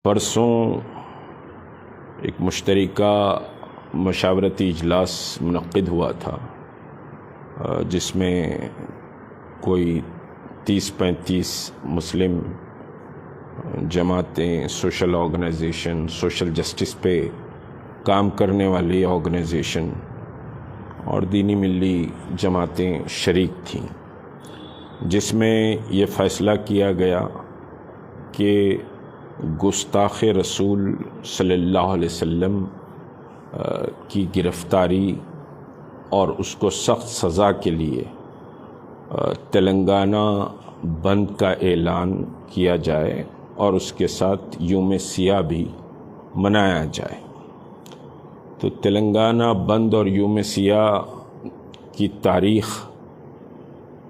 پرسوں ایک مشترکہ مشاورتی اجلاس منعقد ہوا تھا جس میں کوئی 30-35 مسلم جماعتیں، سوشل آرگنائزیشن، سوشل جسٹس پہ کام کرنے والی آرگنائزیشن اور دینی ملی جماعتیں شریک تھیں، جس میں یہ فیصلہ کیا گیا کہ گستاخ رسول صلی اللہ علیہ وسلم کی گرفتاری اور اس کو سخت سزا کے لیے تلنگانہ بند کا اعلان کیا جائے اور اس کے ساتھ یوم سیاہ بھی منایا جائے۔ تو تلنگانہ بند اور یوم سیاہ کی تاریخ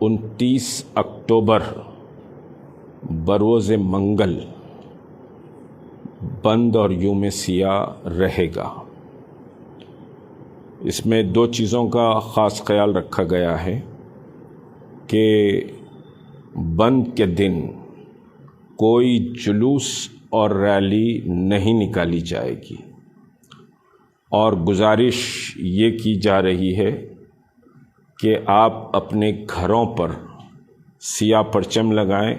29 اکتوبر بروز منگل بند اور یوم سیاہ رہے گا۔ اس میں 2 چیزوں کا خاص خیال رکھا گیا ہے کہ بند کے دن کوئی جلوس اور ریلی نہیں نکالی جائے گی، اور گزارش یہ کی جا رہی ہے کہ آپ اپنے گھروں پر سیاہ پرچم لگائیں،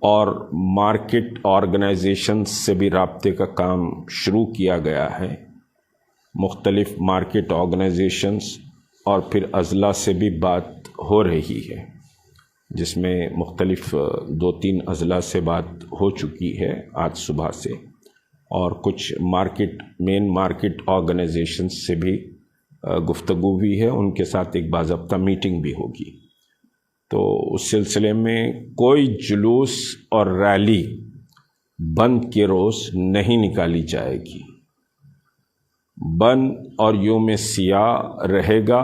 اور مارکیٹ آرگنائزیشن سے بھی رابطے کا کام شروع کیا گیا ہے۔ مختلف مارکیٹ آرگنائزیشنز اور پھر اضلاع سے بھی بات ہو رہی ہے، جس میں مختلف 2-3 اضلاع سے بات ہو چکی ہے آج صبح سے، اور کچھ مین مارکیٹ آرگنائزیشنز سے بھی گفتگو ہوئی ہے، ان کے ساتھ ایک باضابطہ میٹنگ بھی ہوگی۔ تو اس سلسلے میں کوئی جلوس اور ریلی بند کے روز نہیں نکالی جائے گی۔ بند اور یوم سیاہ رہے گا۔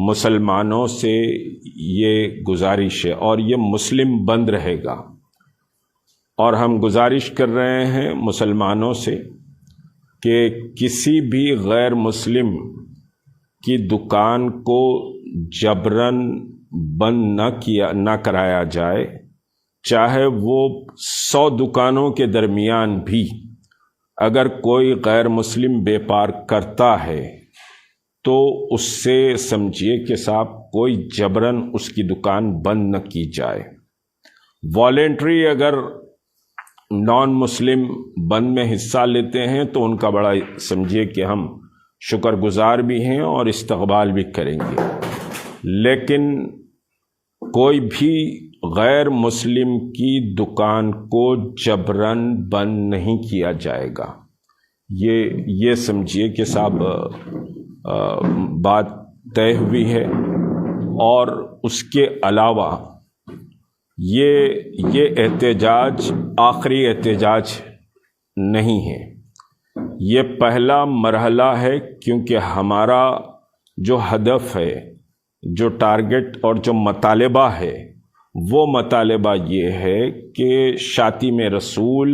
مسلمانوں سے یہ گزارش ہے، اور یہ مسلم بند رہے گا، اور ہم گزارش کر رہے ہیں مسلمانوں سے کہ کسی بھی غیر مسلم کی دکان کو جبراً بند نہ کرایا جائے، چاہے وہ 100 دکانوں کے درمیان بھی اگر کوئی غیر مسلم بیپار کرتا ہے تو اس سے سمجھیے کہ صاحب کوئی جبراً اس کی دکان بند نہ کی جائے۔ والنٹری اگر نان مسلم بند میں حصہ لیتے ہیں تو ان کا بڑا سمجھیے کہ ہم شکر گزار بھی ہیں اور استقبال بھی کریں گے، لیکن کوئی بھی غیر مسلم کی دکان کو جبراً بند نہیں کیا جائے گا۔ یہ سمجھیے کہ صاحب بات طے ہوئی ہے، اور اس کے علاوہ یہ احتجاج آخری احتجاج نہیں ہے، یہ پہلا مرحلہ ہے، کیونکہ ہمارا جو ہدف ہے، جو ٹارگٹ اور جو مطالبہ ہے، وہ مطالبہ یہ ہے کہ شاطم رسول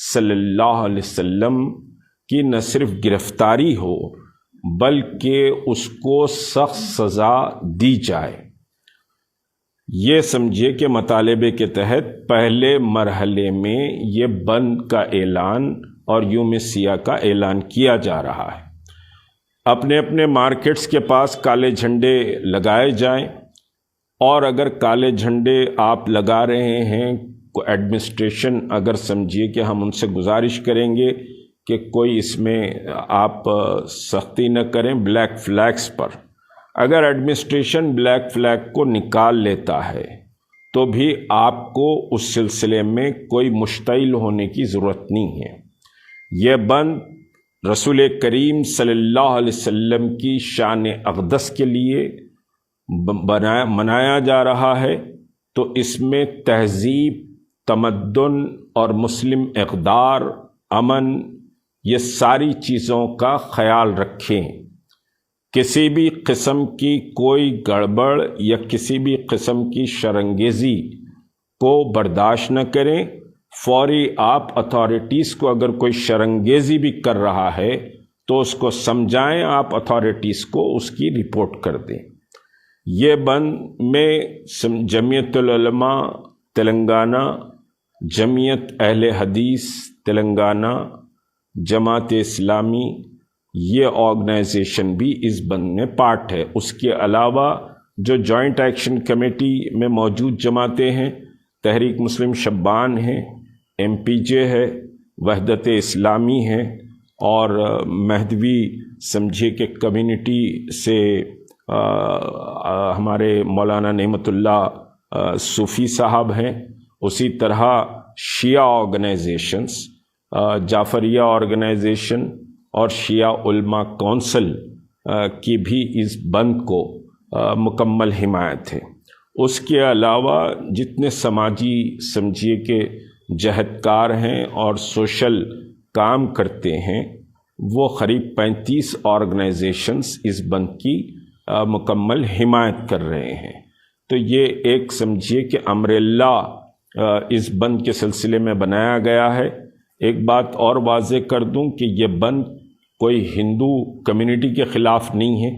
صلی اللہ علیہ وسلم کی نہ صرف گرفتاری ہو بلکہ اس کو سخت سزا دی جائے۔ یہ سمجھیے کہ مطالبے کے تحت پہلے مرحلے میں یہ بند کا اعلان اور یوم سیاہ کا اعلان کیا جا رہا ہے۔ اپنے اپنے مارکیٹس کے پاس کالے جھنڈے لگائے جائیں، اور اگر کالے جھنڈے آپ لگا رہے ہیں، ایڈمنسٹریشن اگر سمجھیے کہ ہم ان سے گزارش کریں گے کہ کوئی اس میں آپ سختی نہ کریں بلیک فلیگز پر، اگر ایڈمنسٹریشن بلیک فلیگ کو نکال لیتا ہے تو بھی آپ کو اس سلسلے میں کوئی مشتعل ہونے کی ضرورت نہیں ہے۔ یہ بند رسول کریم صلی اللہ علیہ وسلم کی شان اقدس کے لیے منایا جا رہا ہے، تو اس میں تہذیب، تمدن اور مسلم اقدار، امن، یہ ساری چیزوں کا خیال رکھیں۔ کسی بھی قسم کی کوئی گڑبڑ یا کسی بھی قسم کی شرانگیزی کو برداشت نہ کریں۔ فوری آپ اتھارٹیز کو اگر کوئی شرانگیزی بھی کر رہا ہے تو اس کو سمجھائیں، آپ اتھارٹیز کو اس کی رپورٹ کر دیں۔ یہ بند میں جمعیت العلماء تلنگانہ جمعیت اہل حدیث تلنگانہ، جماعت اسلامی، یہ آرگنائزیشن بھی اس بند میں پارٹ ہے۔ اس کے علاوہ جو جوائنٹ ایکشن کمیٹی میں موجود جماعتیں ہیں، تحریک مسلم شبان ہے، MPJ ہے، وحدت اسلامی ہے، اور مہدوی سمجھے کہ کمیونٹی سے ہمارے مولانا نعمت اللہ صوفی صاحب ہیں، اسی طرح شیعہ آرگنائزیشنز، جعفریہ آرگنائزیشن اور شیعہ علماء کونسل کی بھی اس بند کو مکمل حمایت ہے۔ اس کے علاوہ جتنے سماجی سمجھیے کہ جہدکار ہیں اور سوشل کام کرتے ہیں، وہ قریب 35 آرگنائزیشنز اس بند کی مکمل حمایت کر رہے ہیں۔ تو یہ ایک سمجھیے کہ امبریلا اس بند کے سلسلے میں بنایا گیا ہے۔ ایک بات اور واضح کر دوں کہ یہ بند کوئی ہندو کمیونٹی کے خلاف نہیں ہے،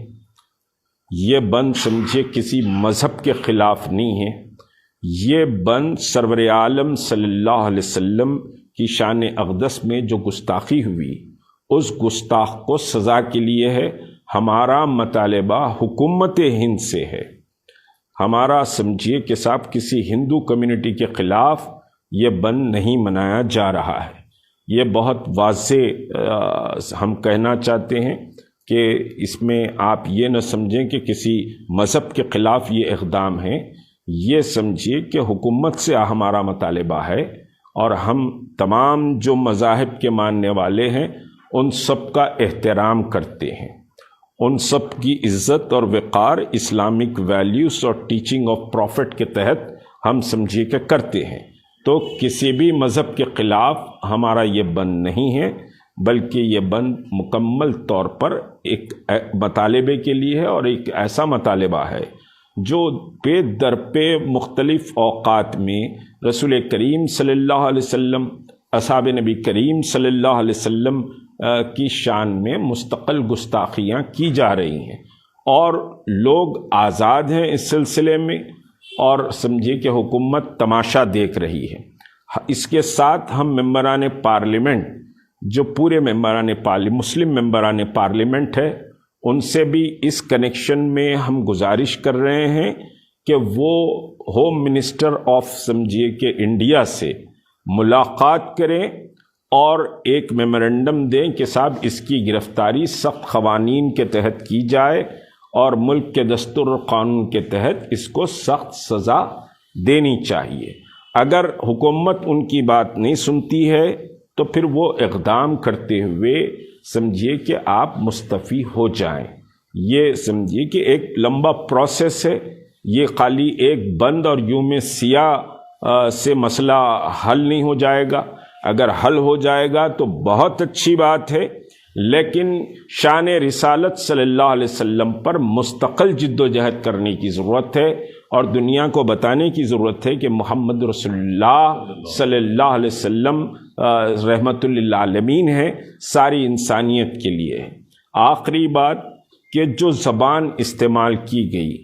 یہ بند سمجھے کسی مذہب کے خلاف نہیں ہے، یہ بند سرور عالم صلی اللہ علیہ وسلم کی شان اقدس میں جو گستاخی ہوئی، اس گستاخ کو سزا کے لیے ہے۔ ہمارا مطالبہ حکومت ہند سے ہے، ہمارا سمجھیے کہ صاحب کسی ہندو کمیونٹی کے خلاف یہ بند نہیں منایا جا رہا ہے۔ یہ بہت واضح ہم کہنا چاہتے ہیں کہ اس میں آپ یہ نہ سمجھیں کہ کسی مذہب کے خلاف یہ اقدام ہے، یہ سمجھیے کہ حکومت سے ہمارا مطالبہ ہے، اور ہم تمام جو مذاہب کے ماننے والے ہیں ان سب کا احترام کرتے ہیں، ان سب کی عزت اور وقار اسلامک ویلیوز اور ٹیچنگ آف پروفٹ کے تحت ہم سمجھیے کہ کرتے ہیں۔ تو کسی بھی مذہب کے خلاف ہمارا یہ بند نہیں ہے، بلکہ یہ بند مکمل طور پر ایک مطالبے کے لیے ہے، اور ایک ایسا مطالبہ ہے جو پہ در پہ مختلف اوقات میں رسول کریم صلی اللہ علیہ وسلم، اصحاب نبی کریم صلی اللہ علیہ وسلم کی شان میں مستقل گستاخیاں کی جا رہی ہیں، اور لوگ آزاد ہیں اس سلسلے میں، اور سمجھیے کہ حکومت تماشا دیکھ رہی ہے۔ اس کے ساتھ ہم ممبران پارلیمنٹ، جو پورے مسلم ممبران پارلیمنٹ ہے، ان سے بھی اس کنیکشن میں ہم گزارش کر رہے ہیں کہ وہ ہوم منسٹر آف سمجھیے کہ انڈیا سے ملاقات کریں اور ایک میمورنڈم دیں کہ صاحب اس کی گرفتاری سخت قوانین کے تحت کی جائے، اور ملک کے دستور و قانون کے تحت اس کو سخت سزا دینی چاہیے۔ اگر حکومت ان کی بات نہیں سنتی ہے تو پھر وہ اقدام کرتے ہوئے سمجھیے کہ آپ مستعفی ہو جائیں۔ یہ سمجھیے کہ ایک لمبا پروسیس ہے، یہ خالی ایک بند اور یوم سیاہ سے مسئلہ حل نہیں ہو جائے گا۔ اگر حل ہو جائے گا تو بہت اچھی بات ہے، لیکن شان رسالت صلی اللہ علیہ وسلم پر مستقل جد و جہد کرنے کی ضرورت ہے، اور دنیا کو بتانے کی ضرورت ہے کہ محمد رسول اللہ صلی اللہ علیہ وسلم رحمت للعالمین ہے، ساری انسانیت کے لیے۔ آخری بات کہ جو زبان استعمال کی گئی،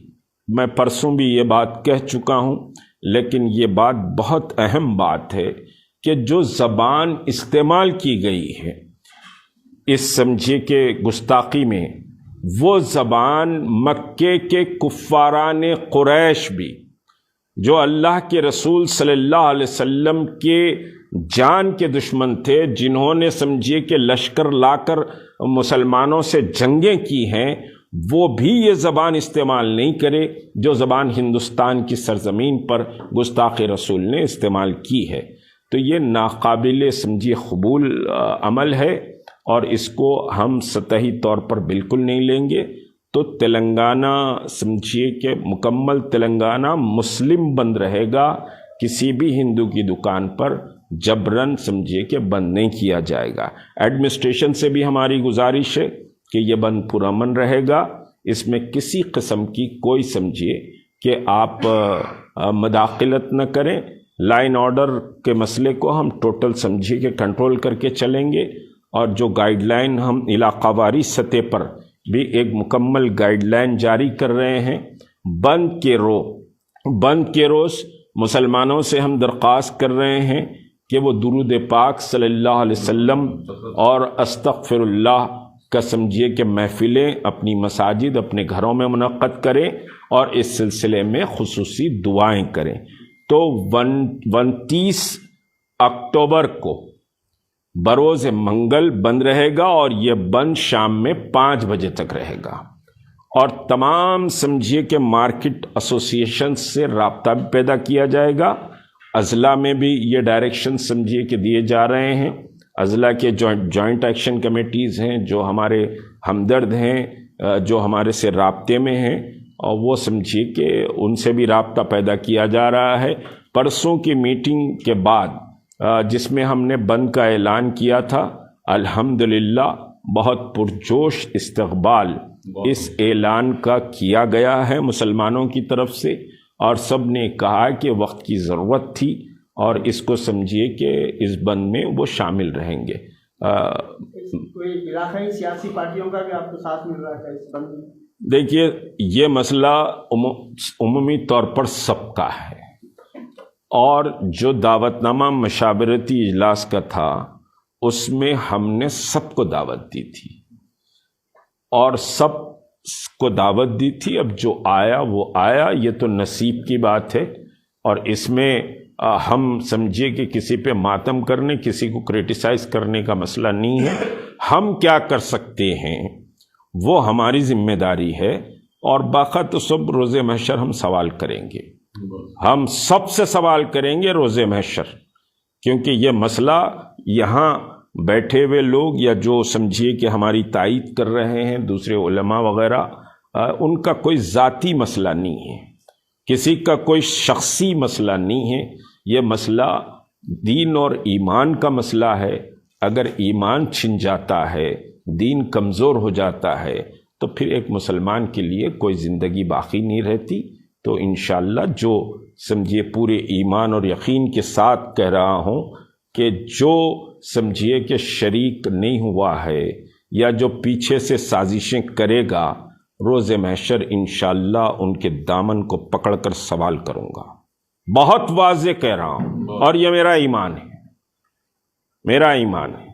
میں پرسوں بھی یہ بات کہہ چکا ہوں، لیکن یہ بات بہت اہم بات ہے کہ جو زبان استعمال کی گئی ہے اس سمجھے کہ گستاخی میں، وہ زبان مکے کے کفاران قریش بھی، جو اللہ کے رسول صلی اللہ علیہ وسلم کے جان کے دشمن تھے، جنہوں نے سمجھیے کہ لشکر لا کر مسلمانوں سے جنگیں کی ہیں، وہ بھی یہ زبان استعمال نہیں کرے جو زبان ہندوستان کی سرزمین پر گستاخ رسول نے استعمال کی ہے۔ تو یہ ناقابل سمجھیے قبول عمل ہے، اور اس کو ہم سطحی طور پر بالکل نہیں لیں گے۔ تو تلنگانہ سمجھیے کہ مکمل تلنگانہ مسلم بند رہے گا، کسی بھی ہندو کی دکان پر جبراً سمجھیے کہ بند نہیں کیا جائے گا۔ ایڈمنسٹریشن سے بھی ہماری گزارش ہے کہ یہ بند پرامن رہے گا، اس میں کسی قسم کی کوئی سمجھیے کہ آپ مداخلت نہ کریں۔ لائن آرڈر کے مسئلے کو ہم ٹوٹل سمجھیے کہ کنٹرول کر کے چلیں گے، اور جو گائیڈ لائن ہم علاقہ واری سطح پر بھی ایک مکمل گائیڈ لائن جاری کر رہے ہیں۔ بند کے روز مسلمانوں سے ہم درخواست کر رہے ہیں کہ وہ درود پاک صلی اللہ علیہ وسلم اور استغفر اللہ کا سمجھیے کہ محفلیں اپنی مساجد اپنے گھروں میں منعقد کریں اور اس سلسلے میں خصوصی دعائیں کریں۔ تو 29 اکتوبر کو بروز منگل بند رہے گا اور یہ بند شام میں 5 بجے تک رہے گا، اور تمام سمجھیے کہ مارکیٹ ایسوسیشن سے رابطہ بھی پیدا کیا جائے گا۔ اضلاع میں بھی یہ ڈائریکشن سمجھیے کہ دیے جا رہے ہیں، اضلاع کے جوائنٹ ایکشن کمیٹیز ہیں جو ہمارے ہمدرد ہیں، جو ہمارے سے رابطے میں ہیں، اور وہ سمجھیے کہ ان سے بھی رابطہ پیدا کیا جا رہا ہے۔ پرسوں کی میٹنگ کے بعد جس میں ہم نے بند کا اعلان کیا تھا، الحمدللہ بہت پرجوش استقبال اس اعلان کا کیا گیا ہے مسلمانوں کی طرف سے، اور سب نے کہا کہ وقت کی ضرورت تھی اور اس کو سمجھیے کہ اس بند میں وہ شامل رہیں گے۔ کوئی علاقائی سیاسی پارٹیوں کا بھی آپ کو ساتھ مل رہا ہے اس بند میں؟ دیکھیے، یہ مسئلہ عمومی طور پر سب کا ہے، اور جو دعوت نامہ مشاورتی اجلاس کا تھا اس میں ہم نے سب کو دعوت دی تھی اور سب کو دعوت دی تھی۔ اب جو آیا وہ آیا، یہ تو نصیب کی بات ہے، اور اس میں ہم سمجھیے کہ کسی پہ ماتم کرنے، کسی کو کرٹیسائز کرنے کا مسئلہ نہیں ہے۔ ہم کیا کر سکتے ہیں وہ ہماری ذمہ داری ہے، اور باقی تو سب روز محشر ہم سوال کریں گے، ہم سب سے سوال کریں گے روز محشر، کیونکہ یہ مسئلہ یہاں بیٹھے ہوئے لوگ یا جو سمجھیے کہ ہماری تائید کر رہے ہیں دوسرے علماء وغیرہ، ان کا کوئی ذاتی مسئلہ نہیں ہے، کسی کا کوئی شخصی مسئلہ نہیں ہے، یہ مسئلہ دین اور ایمان کا مسئلہ ہے۔ اگر ایمان چھن جاتا ہے، دین کمزور ہو جاتا ہے، تو پھر ایک مسلمان کے لیے کوئی زندگی باقی نہیں رہتی۔ تو انشاءاللہ جو سمجھیے پورے ایمان اور یقین کے ساتھ کہہ رہا ہوں کہ جو سمجھیے کہ شریک نہیں ہوا ہے یا جو پیچھے سے سازشیں کرے گا، روز محشر انشاءاللہ ان کے دامن کو پکڑ کر سوال کروں گا۔ بہت واضح کہہ رہا ہوں، اور یہ میرا ایمان ہے، میرا ایمان ہے۔